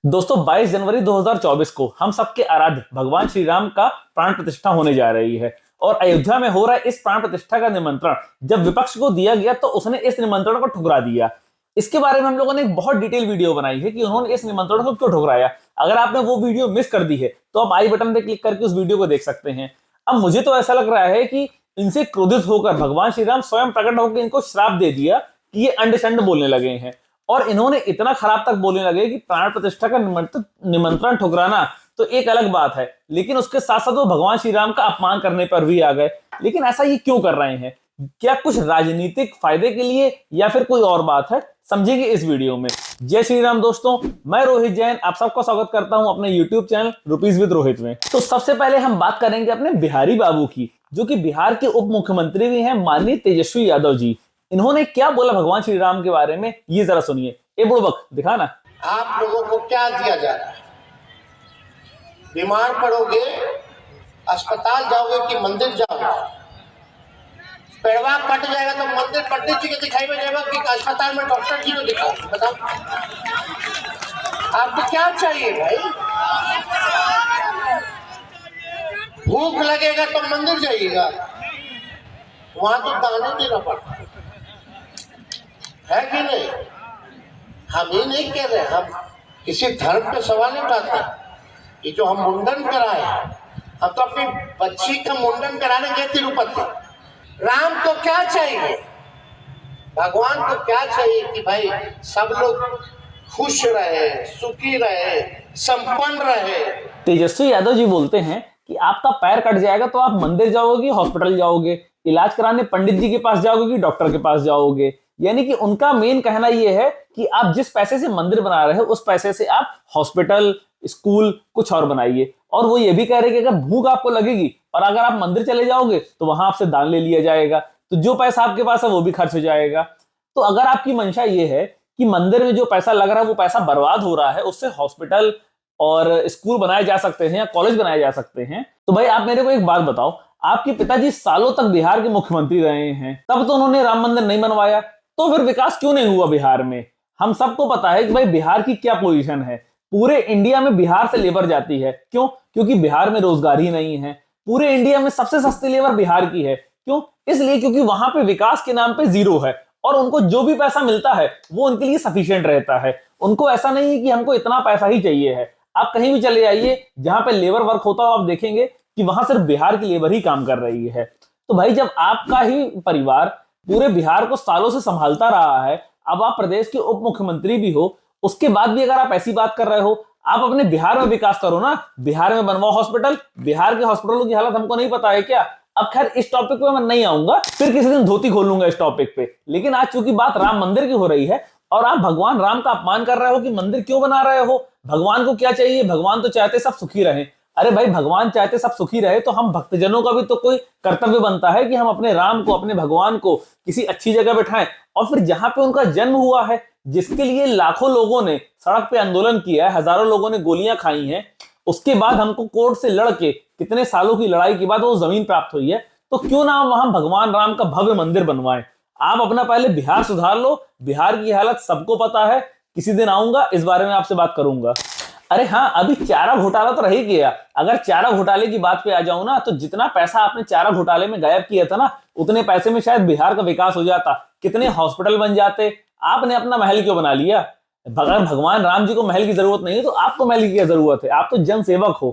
दोस्तों 22 जनवरी 2024 को हम सबके आराध्य भगवान श्री राम का प्राण प्रतिष्ठा होने जा रही है और अयोध्या में हो रहा है इस प्राण प्रतिष्ठा का निमंत्रण जब विपक्ष को दिया गया तो उसने इस निमंत्रण को ठुकरा दिया। इसके बारे में हम लोगों ने एक बहुत डिटेल वीडियो बनाई है कि उन्होंने इस निमंत्रण को क्यों ठुकराया। अगर आपने वो वीडियो मिस कर दी है तो आप आई बटन पे क्लिक करके उस वीडियो को देख सकते हैं। अब मुझे तो ऐसा लग रहा है कि इनसे क्रोधित होकर भगवान श्री राम स्वयं प्रकट होकर इनको श्राप दे दिया कि ये अंड शंड बोलने लगे हैं और इन्होंने इतना खराब तक बोलने लगे कि प्राण प्रतिष्ठा का निमंत्रण ठुकराना तो एक अलग बात है, लेकिन उसके साथ साथ वो भगवान श्री राम का अपमान करने पर भी आ गए। लेकिन ऐसा ये क्यों कर रहे हैं? क्या कुछ राजनीतिक फायदे के लिए या फिर कोई और बात है? समझेंगे इस वीडियो में। जय श्री राम दोस्तों, मैं रोहित जैन आप सबका स्वागत करता हूं अपने YouTube channel rupees with Rohit में। तो सबसे पहले हम बात करेंगे अपने बिहारी बाबू की, जो कि बिहार के उप मुख्यमंत्री भी हैं, माननीय तेजस्वी यादव जी। इन्होंने क्या बोला भगवान श्री राम के बारे में, ये जरा सुनिए। ए बुड़बक दिखा ना। आप लोगों को क्या दिया जा रहा है? बीमार पड़ोगे, अस्पताल जाओगे कि मंदिर जाओगे? पेड़वा कट जाएगा तो मंदिर पंडित जी के दिखाई में जाएगा कि अस्पताल में डॉक्टर जी को दिखाओ? बताओ आपको क्या चाहिए भाई? भूख लगेगा तो मंदिर जाइएगा, वहां तो दाने देना पड़ता है कि नहीं? हम ये नहीं कह रहे, हम किसी धर्म पे सवाल नहीं उठाते। ये जो हम मुंडन कराए, हम तो अपनी बच्ची का मुंडन कराने गए तिरुपति। राम को क्या चाहिए, भगवान को क्या चाहिए कि भाई सब लोग खुश रहे, सुखी रहे, संपन्न रहे। तेजस्वी यादव जी बोलते हैं कि आपका पैर कट जाएगा तो आप मंदिर जाओगे कि हॉस्पिटल जाओगे, इलाज कराने पंडित जी के पास जाओगे कि डॉक्टर के पास जाओगे। यानी कि उनका मेन कहना यह है कि आप जिस पैसे से मंदिर बना रहे हो उस पैसे से आप हॉस्पिटल, स्कूल कुछ और बनाइए। और वो ये भी कह रहे हैं कि अगर भूख आपको लगेगी और अगर आप मंदिर चले जाओगे तो वहां आपसे दान ले लिया जाएगा, तो जो पैसा आपके पास है वो भी खर्च हो जाएगा। तो अगर आपकी मंशा ये है कि मंदिर में जो पैसा लग रहा है वो पैसा बर्बाद हो रहा है, उससे हॉस्पिटल और स्कूल बनाए जा सकते हैं या कॉलेज बनाए जा सकते हैं, तो भाई आप मेरे को एक बात बताओ, आपके पिताजी सालों तक बिहार के मुख्यमंत्री रहे हैं, तब तो उन्होंने राम मंदिर नहीं बनवाया, तो फिर विकास क्यों नहीं हुआ बिहार में? हम सबको पता है कि भाई बिहार की क्या पोजीशन है। पूरे इंडिया में बिहार से लेबर जाती है, क्यों? क्योंकि बिहार में रोजगार ही नहीं है। पूरे इंडिया में सबसे सस्ती लेबर बिहार की है, क्यों? इसलिए क्योंकि वहां पे विकास के नाम पे जीरो है और उनको जो भी पैसा मिलता है वो उनके लिए सफिशिएंट रहता है। उनको ऐसा नहीं है कि हमको इतना पैसा ही चाहिए है। आप कहीं भी चले जाइए जहां पे लेबर वर्क होता हो, आप देखेंगे कि वहां सिर्फ बिहार की लेबर ही काम कर रही है। तो भाई जब आपका ही परिवार पूरे बिहार को सालों से संभालता रहा है, अब आप प्रदेश के उप मुख्यमंत्री भी हो, उसके बाद भी अगर आप ऐसी बात कर रहे हो, आप अपने बिहार में विकास करो ना। बिहार में बनवाओ हॉस्पिटल। बिहार के हॉस्पिटलों की हालत हमको नहीं पता है क्या? अब खैर इस टॉपिक पे मैं नहीं आऊंगा, फिर किसी दिन धोती खोल लूंगा इस टॉपिक पे। लेकिन आज चूंकि बात राम मंदिर की हो रही है और आप भगवान राम का अपमान कर रहे हो कि मंदिर क्यों बना रहे हो, भगवान को क्या चाहिए? भगवान तो चाहते सब सुखी रहे। अरे भाई भगवान चाहते सब सुखी रहे तो हम भक्तजनों का भी तो कोई कर्तव्य बनता है कि हम अपने राम को, अपने भगवान को किसी अच्छी जगह बिठाएं और फिर जहां पे उनका जन्म हुआ है, जिसके लिए लाखों लोगों ने सड़क पे आंदोलन किया है, हजारों लोगों ने गोलियां खाई हैं, उसके बाद हमको कोर्ट से लड़के कितने सालों की लड़ाई के बाद वो जमीन प्राप्त हुई है, तो क्यों ना वहां भगवान राम का भव्य मंदिर बनवाएं। आप अपना पहले बिहार सुधार लो। बिहार की हालत सबको पता है, किसी दिन आऊंगा इस बारे में आपसे बात करूंगा। अरे हाँ, अभी चारा घोटाला तो रह ही गया। अगर चारा घोटाले की बात पे आ जाऊं ना, तो जितना पैसा आपने चारा घोटाले में गायब किया था ना, उतने पैसे में शायद बिहार का विकास हो जाता, कितने हॉस्पिटल बन जाते। आपने अपना महल क्यों बना लिया? अगर भगवान राम जी को महल की जरूरत नहीं है तो आपको महल की क्या जरूरत है? आप तो जन सेवक हो।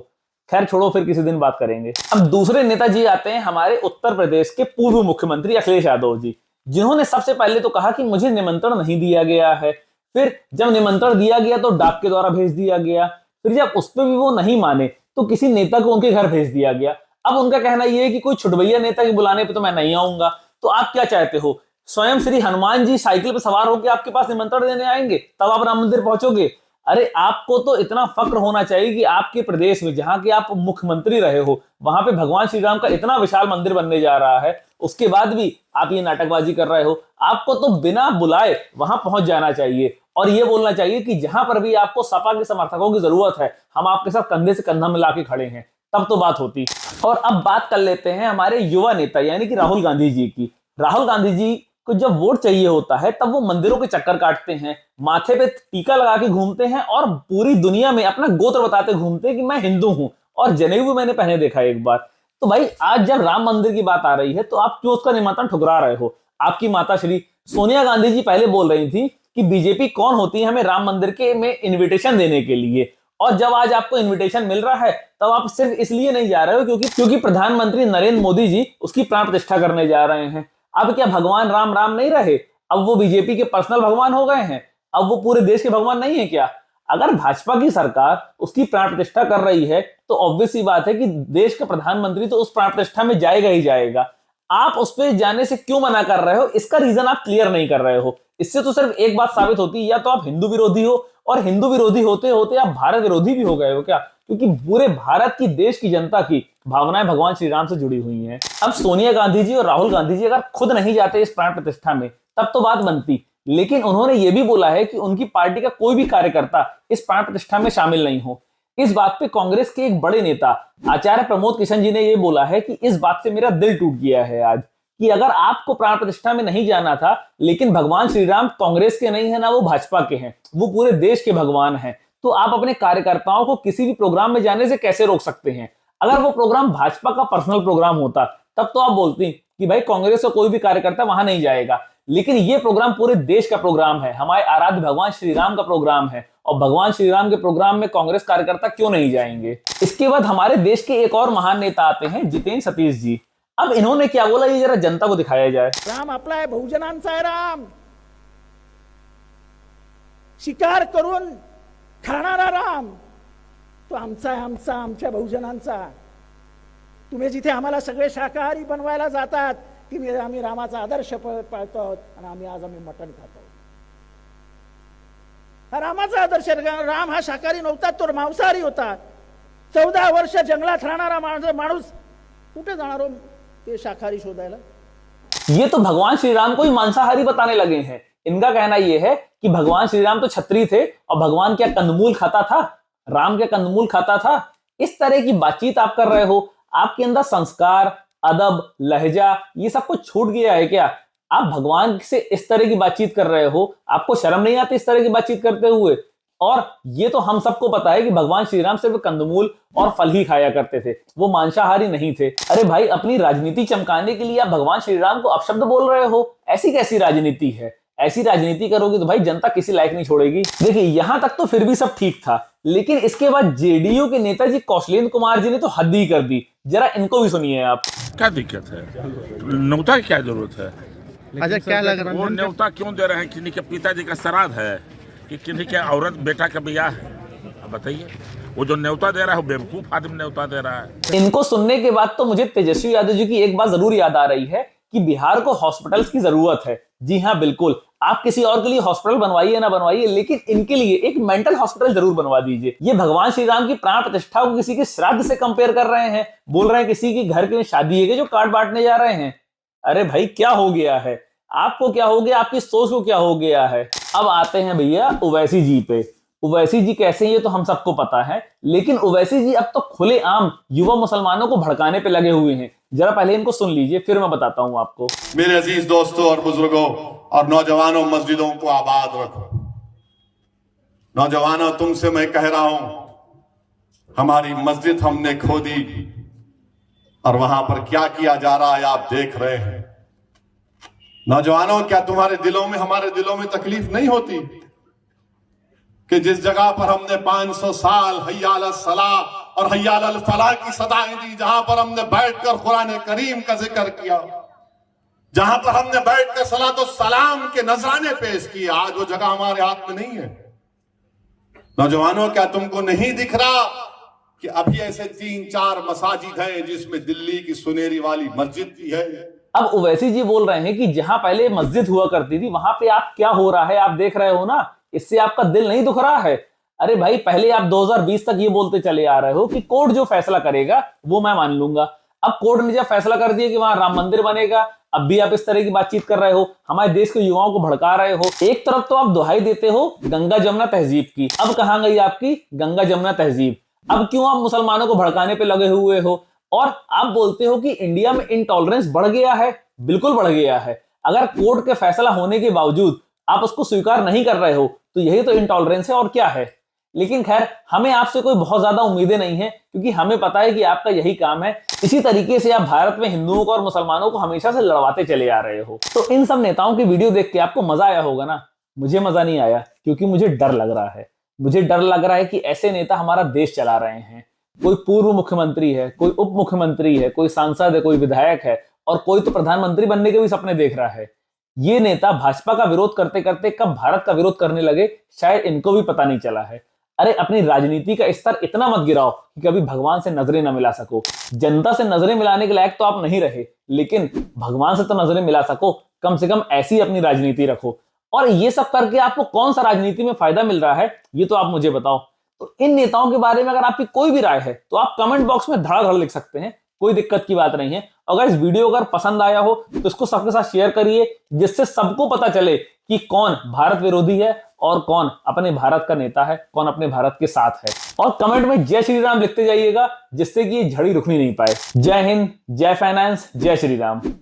खैर छोड़ो, फिर किसी दिन बात करेंगे। अब दूसरे नेताजी आते हैं, हमारे उत्तर प्रदेश के पूर्व मुख्यमंत्री अखिलेश यादव जी, जिन्होंने सबसे पहले तो कहा कि मुझे निमंत्रण नहीं दिया गया है। फिर जब निमंत्रण दिया गया तो डाक के द्वारा भेज दिया गया। फिर जब उस पर भी वो नहीं माने तो किसी नेता को उनके घर भेज दिया गया। अब उनका कहना यह है कि कोई छुटभैया नेता के बुलाने पे तो मैं नहीं आऊंगा। तो आप क्या चाहते हो, स्वयं श्री हनुमान जी साइकिल पर सवार होकर आपके पास निमंत्रण देने आएंगे तब आप राम मंदिर पहुंचोगे? अरे आपको तो इतना फक्र होना चाहिए कि आपके प्रदेश में, जहां के आप मुख्यमंत्री रहे हो, वहां पे भगवान श्री राम का इतना विशाल मंदिर बनने जा रहा है, उसके बाद भी आप ये नाटकबाजी कर रहे हो। आपको तो बिना बुलाए वहां पहुंच जाना चाहिए और ये बोलना चाहिए कि जहां पर भी आपको सपा के समर्थकों की जरूरत है, हम आपके साथ कंधे से कंधा मिला के खड़े हैं, तब तो बात होती। और अब बात कर लेते हैं हमारे युवा नेता यानी कि राहुल गांधी जी की। राहुल गांधी जी जब वोट चाहिए होता है तब वो मंदिरों के चक्कर काटते हैं, माथे पे टीका लगा के घूमते हैं और पूरी दुनिया में अपना गोत्र बताते घूमते हैं कि मैं हिंदू हूं, और जनेऊ भी मैंने पहने देखा है एक बार। तो भाई आज जब राम मंदिर की बात आ रही है तो आप क्यों उसका निमंत्रण ठुकरा रहे हो? आपकी माता श्री सोनिया गांधी जी पहले बोल रही थी कि बीजेपी कौन होती है हमें राम मंदिर के में इनविटेशन देने के लिए, और जब आज आपको इनविटेशन मिल रहा है तब आप सिर्फ इसलिए नहीं जा रहे हो क्योंकि प्रधानमंत्री नरेंद्र मोदी जी उसकी प्राण प्रतिष्ठा करने जा रहे हैं। अब क्या भगवान राम राम नहीं रहे, अब वो बीजेपी के पर्सनल भगवान हो गए हैं? अब वो पूरे देश के भगवान नहीं है क्या? अगर भाजपा की सरकार उसकी प्राण प्रतिष्ठा कर रही है तो ऑब्वियस सी बात है कि देश का प्रधानमंत्री तो उस प्राण प्रतिष्ठा में जाएगा ही जाएगा। आप उस पर जाने से क्यों मना कर रहे हो, इसका रीजन आप क्लियर नहीं कर रहे हो। इससे तो सिर्फ एक बात साबित होती है, या तो आप हिंदू विरोधी हो, और हिंदू विरोधी होते होते आप भारत विरोधी भी हो गए हो क्या? क्योंकि पूरे भारत की, देश की जनता की भावनाएं भगवान श्री राम से जुड़ी हुई हैं। अब सोनिया गांधी जी और राहुल गांधी जी अगर खुद नहीं जाते इस प्राण प्रतिष्ठा में तब तो बात बनती, लेकिन उन्होंने ये भी बोला है कि उनकी पार्टी का कोई भी कार्यकर्ता इस प्राण प्रतिष्ठा में शामिल नहीं हो। इस बात पे कांग्रेस के एक बड़े नेता आचार्य प्रमोद किशन जी ने यह बोला है कि इस बात से मेरा दिल टूट गया है आज, कि अगर आपको प्राण प्रतिष्ठा में नहीं जाना था, लेकिन भगवान श्री राम कांग्रेस के नहीं है ना वो भाजपा के हैं, वो पूरे देश के भगवान हैं, तो आप अपने कार्यकर्ताओं को किसी भी प्रोग्राम में जाने से कैसे रोक सकते हैं? अगर वो प्रोग्राम भाजपा का पर्सनल प्रोग्राम होता तब तो आप बोलती कि भाई कांग्रेस का कोई भी कार्यकर्ता वहां नहीं जाएगा, लेकिन ये प्रोग्राम पूरे देश का प्रोग्राम है, हमारे आराध्य भगवान श्री राम का प्रोग्राम है, और भगवान श्री राम के प्रोग्राम में कांग्रेस कार्यकर्ता क्यों नहीं जाएंगे? इसके बाद हमारे देश के एक और महान नेता आते हैं, जितेंद्र सतीश जी। अब इन्होंने क्या बोला ये जरा जनता को दिखाया जाए। राम आपला आहे, बहुजनांचा आहे राम, शिकार करून खाणारा राम तो आमचा आहे, आमच्या बहुजनांचा। तुम्ही जिथे आम्हाला सगळे शाकाहारी बनवायला जातात की आम्ही रामाचा आदर्श पाळतो आणि आम्ही मटण खातो। हा रामाचा आदर्श, राम हा शाकाहारी नव्हता, तो मांसाहारी होता। 14 वर्ष जंगलात राहणारा माणूस कुठे जाणार हो ते शाकाहारी शोधायला? ये तो भगवान श्री राम को ही मांसाहारी बताने लगे हैं। इनका कहना यह है कि भगवान श्री राम तो क्षत्रिय थे और भगवान क्या कंदमूल खाता था? राम क्या कंदमूल खाता था? इस तरह की बातचीत आप कर रहे हो, आपके अंदर संस्कार, अदब, लहजा ये सब कुछ छूट गया है क्या? आप भगवान से इस तरह की बातचीत कर रहे हो, आपको शर्म नहीं आती इस तरह की बातचीत करते हुए? और ये तो हम सबको पता है कि भगवान श्री राम सिर्फ कंदमूल और फल ही खाया करते थे, वो मांसाहारी नहीं थे। अरे भाई, अपनी राजनीति चमकाने के लिए आप भगवान श्री राम को अपशब्द बोल रहे हो, ऐसी कैसी राजनीति है? ऐसी राजनीति करोगे तो भाई जनता किसी लायक नहीं छोड़ेगी। देखिए, यहां तक तो फिर भी सब ठीक था, लेकिन इसके बाद जेडीयू के नेताजी कौशलेंद्र कुमार जी ने तो हद ही कर दी। जरा इनको भी सुनिए आप। क्या दिक्कत है? न्योता की क्या जरूरत है? अच्छा, क्या लग रहा है? वो न्योता क्यों दे रहे हैं? किन्हीं के पिताजी का श्राद्ध है कि किन्हीं के औरत बेटा का ब्याह है? अब बताइए, वो जो न्योता दे रहा है वो बेवकूफ आदमी न्योता दे रहा है। इनको सुनने के बाद तो मुझे तेजस्वी यादव जी की एक बात जरूर याद आ रही है कि बिहार को हॉस्पिटल्स की जरूरत है। जी हाँ, बिल्कुल, आप किसी और के लिए हॉस्पिटल बनवाइए ना बनवाइए, लेकिन इनके लिए एक मेंटल हॉस्पिटल जरूर बनवा दीजिए। ये भगवान श्री राम की प्राण प्रतिष्ठा को किसी के श्राद्ध से कंपेयर कर रहे हैं, बोल रहे हैं किसी के घर की शादी है कि जो कार्ड बांटने जा रहे हैं। अरे भाई, क्या हो गया है आपको? क्या हो गया? आपकी सोच को क्या हो गया है? अब आते हैं भैया ओवैसी जी पे। ओवैसी जी कैसे हैं ये तो हम सबको पता है, लेकिन ओवैसी जी अब तो खुलेआम युवा मुसलमानों को भड़काने पे लगे हुए हैं। जरा पहले इनको सुन लीजिए, फिर मैं बताता हूं आपको। मेरे अजीज दोस्तों और बुजुर्गों और नौजवानों, मस्जिदों को आबाद रखो। नौजवानों, तुमसे मैं कह रहा हूं, हमारी मस्जिद हमने खोदी और वहां पर क्या किया जा रहा है आप देख रहे हैं। नौजवानों, क्या तुम्हारे दिलों में, हमारे दिलों में तकलीफ नहीं होती कि जिस जगह पर हमने 500 साल हय्या अल सलाह और हय्या अल फलाह की सदाएं दी, जहां पर हमने बैठकर कुरान करीम का जिक्र किया, जहां पर हमने बैठकर सलातो सलाम के नजराने पेश किए, आज वो जगह हमारे हाथ में नहीं है। नौजवानों, क्या तुमको नहीं दिख रहा कि अभी ऐसे 3-4 मसाजिद हैं जिसमें दिल्ली की सुनेरी वाली मस्जिद भी है? अब ओवैसी जी बोल रहे हैं कि जहां पहले मस्जिद हुआ करती थी वहां पे आप क्या हो रहा है आप देख रहे हो ना, इससे आपका दिल नहीं दुख रहा है? अरे भाई, पहले आप 2020 तक ये बोलते चले आ रहे हो कि कोर्ट जो फैसला करेगा वो मैं मान लूंगा। अब कोर्ट ने जब फैसला कर दिया कि वहां राम मंदिर बनेगा, अब भी आप इस तरह की बातचीत कर रहे हो, हमारे देश के युवाओं को भड़का रहे हो। एक तरफ तो आप दुहाई देते हो गंगा जमुना तहजीब की, अब कहां गई आपकी गंगा जमुना तहजीब? अब क्यों आप मुसलमानों को भड़काने पे लगे हुए हो? और आप बोलते हो कि इंडिया में इंटॉलरेंस बढ़ गया है। बिल्कुल बढ़ गया है। अगर कोर्ट के फैसला होने के बावजूद आप उसको स्वीकार नहीं कर रहे हो तो यही तो इंटॉलरेंस है और क्या है। लेकिन खैर, हमें आपसे कोई बहुत ज्यादा उम्मीदें नहीं है, क्योंकि हमें पता है कि आपका यही काम है। इसी तरीके से आप भारत में हिंदुओं को और मुसलमानों को हमेशा से लड़वाते चले आ रहे हो। तो इन सब नेताओं की वीडियो देख के आपको मजा आया होगा ना। मुझे मजा नहीं आया, क्योंकि मुझे डर लग रहा है। मुझे डर लग रहा है कि ऐसे नेता हमारा देश चला रहे हैं। कोई पूर्व मुख्यमंत्री है, कोई उप मुख्यमंत्री है, कोई सांसद है, कोई विधायक है, और कोई तो प्रधानमंत्री बनने के भी सपने देख रहा है। ये नेता भाजपा का विरोध करते करते कब भारत का विरोध करने लगे, शायद इनको भी पता नहीं चला है। अरे अपनी राजनीति का स्तर इतना मत गिराओ कि कभी भगवान से नजरें न मिला सको। जनता से नजरें मिलाने के लायक तो आप नहीं रहे, लेकिन भगवान से तो नजरें मिला सको। कम से कम ऐसी अपनी राजनीति रखो। और ये सब करके आपको कौन सा राजनीति में फायदा मिल रहा है, ये तो आप मुझे बताओ। तो इन नेताओं के बारे में अगर आपकी कोई भी राय है तो आप कमेंट बॉक्स में धड़ाधड़ लिख सकते हैं, कोई दिक्कत की बात नहीं है। अगर इस वीडियो अगर पसंद आया हो तो इसको सबके साथ शेयर करिए, जिससे सबको पता चले कि कौन भारत विरोधी है और कौन अपने भारत का नेता है, कौन अपने भारत के साथ है। और कमेंट में जय श्री राम लिखते जाइएगा, जिससे कि ये झड़ी रुकनी नहीं पाए। जय हिंद, जय फाइनेंस, जय श्री राम।